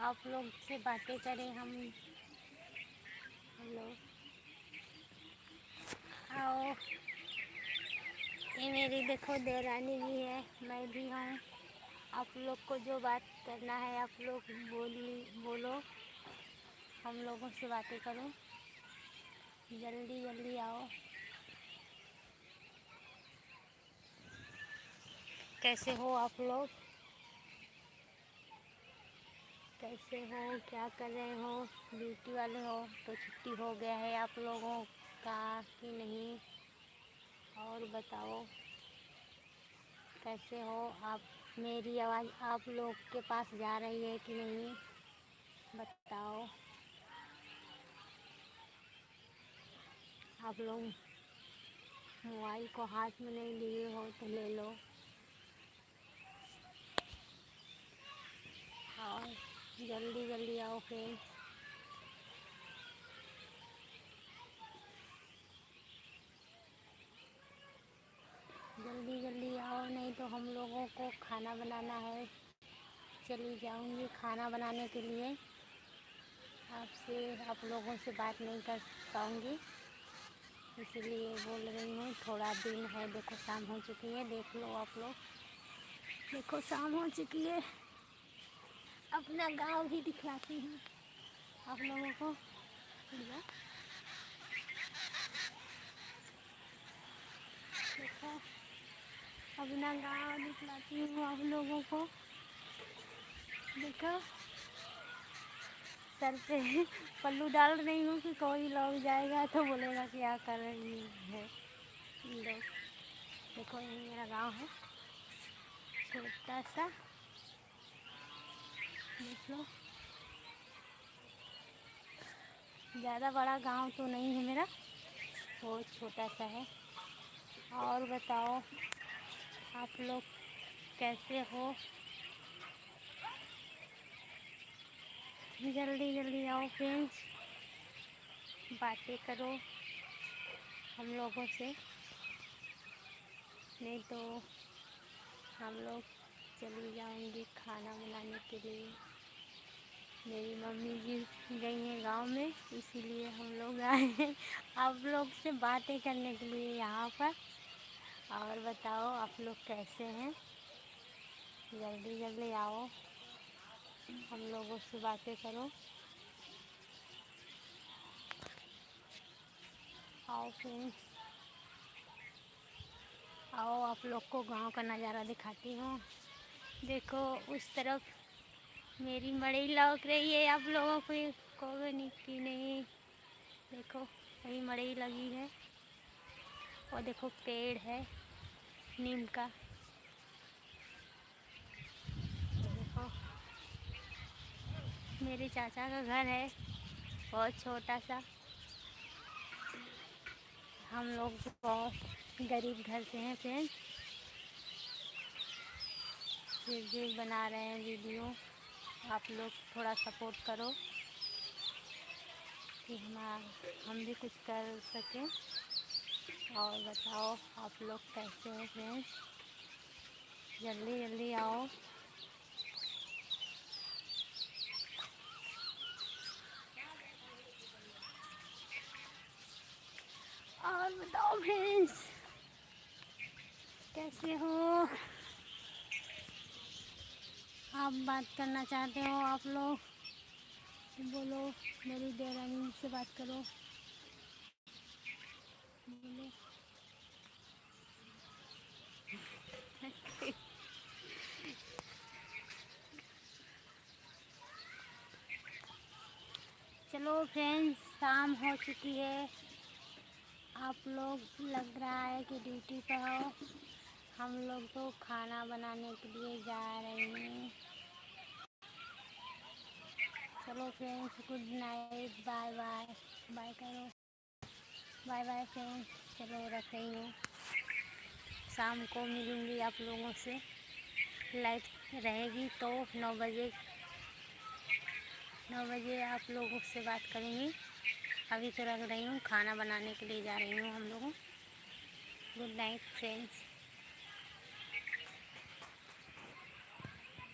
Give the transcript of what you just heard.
आप लोग से बातें करें हम लोग। आओ, ये मेरी देखो देवरानी भी है, मैं भी हूँ। आप लोग को जो बात करना है आप लोग बोलो, हम लोगों से बातें करो। जल्दी जल्दी आओ। कैसे हो आप लोग? कैसे हो? क्या कर रहे हो? ड्यूटी वाले हो तो छुट्टी हो गया है आप लोगों का कि नहीं? और बताओ कैसे हो आप? मेरी आवाज़ आप लोग के पास जा रही है कि नहीं? बताओ। आप लोग मोबाइल को हाथ में नहीं लिए हो तो ले लो। और जल्दी जल्दी आओ फ्रेंड्स। जल्दी जल्दी आओ, नहीं तो हम लोगों को खाना बनाना है। चली जाऊंगी खाना बनाने के लिए। आप लोगों से बात नहीं कर पाऊंगी, इसलिए बोल रही हूँ। थोड़ा दिन है, देखो शाम हो चुकी है। देख लो आप लोग, देखो शाम हो चुकी है। अपना गांव भी दिखलाती हूँ आप लोगों को। देखो अपना गांव दिखलाती हूँ आप लोगों को। देखो सर पे पल्लू डाल रही हूँ कि कोई लोग जाएगा तो बोलेगा क्या कर रही है लोग। देखो ये मेरा गांव है, छोटा सा, देख लो। ज़्यादा बड़ा गांव तो नहीं है मेरा, बहुत छोटा सा है। और बताओ आप लोग कैसे हो? जल्दी जल्दी आओ फ्रेंड्स, बातें करो हम लोगों से, नहीं तो हम लोग चली जाऊंगी खाना बनाने के लिए। मेरी मम्मी जी गई हैं गांव में, इसीलिए हम लोग आए हैं आप लोग से बातें करने के लिए यहाँ पर। और बताओ आप लोग कैसे हैं? जल्दी जल्दी आओ, हम लोगों से बातें करो। आओ फ्रेंड्स, आओ आप लोग को गांव का नज़ारा दिखाती हूँ। देखो उस तरफ मेरी मड़ई लौक रही है आप लोगों को नहीं। देखो वही मड़ई लगी है, और देखो पेड़ है नीम का। देखो मेरे चाचा का घर है, बहुत छोटा सा। हम लोग बहुत गरीब घर से हैं फ्रेंड्स, फिर भी बना रहे हैं वीडियो। आप लोग थोड़ा सपोर्ट करो कि हम भी कुछ कर सकें। और बताओ आप लोग कैसे हो फ्रेंड्स? जल्दी जल्दी आओ। और बताओ फ्रेंड्स कैसे हो? आप बात करना चाहते हो आप लोग, बोलो। मेरी देवरानी से बात करो, बोलो। चलो फ्रेंड्स, शाम हो चुकी है। आप लोग लग रहा है कि ड्यूटी पर हो। हम लोग तो खाना बनाने के लिए जा रहे हैं। चलो friends, good night, bye bye. Bye करो, बाय बाय फ्रेंड्स। चलो रख रही हूँ, शाम को मिलूँगी आप लोगों से। लाइट रहेगी तो 9 बजे आप लोगों से बात करेंगी। अभी तो रख रही हूँ, खाना बनाने के लिए जा रही हूँ हम लोगों। Good night friends.